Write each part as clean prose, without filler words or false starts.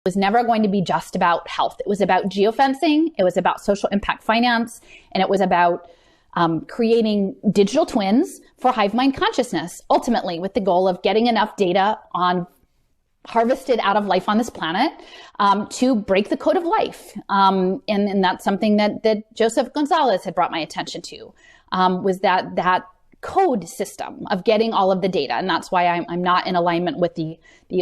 was never going to be just about health. It was about geofencing, it was about social impact finance, and it was about creating digital twins for hive mind consciousness, ultimately with the goal of getting enough data on harvested out of life on this planet to break the code of life. And that's something that Joseph Gonzalez had brought my attention to, was that code system of getting all of the data. And that's why I'm not in alignment with the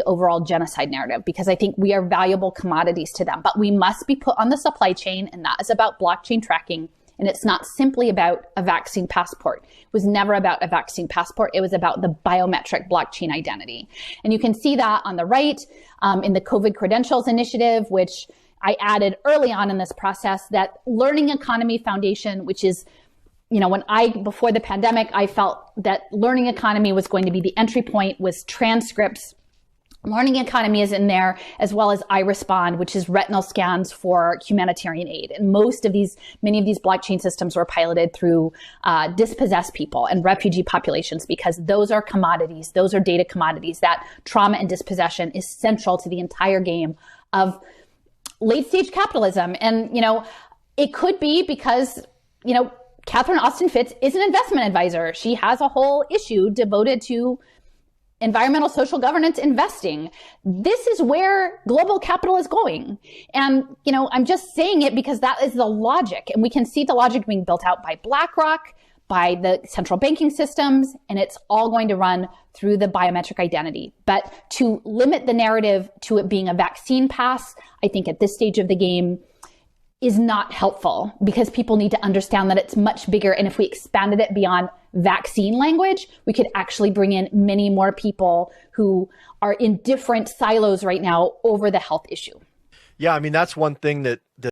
overall genocide narrative, because I think we are valuable commodities to them. But we must be put on the supply chain, and that is about blockchain tracking. And it's not simply about a vaccine passport. It was never about a vaccine passport. It was about the biometric blockchain identity. And you can see that on the right in the COVID Credentials Initiative, which I added early on in this process, that Learning Economy Foundation, which is, before the pandemic, I felt that learning economy was going to be the entry point, was transcripts. Learning economy is in there, as well as iRespond, which is retinal scans for humanitarian aid. And many of these blockchain systems were piloted through dispossessed people and refugee populations, because those are commodities. Those are data commodities. That trauma and dispossession is central to the entire game of late stage capitalism. And, it could be because, Catherine Austin Fitts is an investment advisor. She has a whole issue devoted to environmental social governance investing. This is where global capital is going. And, I'm just saying it because that is the logic. And we can see the logic being built out by BlackRock, by the central banking systems, and it's all going to run through the biometric identity. But to limit the narrative to it being a vaccine pass, I think at this stage of the game is not helpful, because people need to understand that it's much bigger. And if we expanded it beyond vaccine language, we could actually bring in many more people who are in different silos right now over the health issue. Yeah, I mean, that's one thing that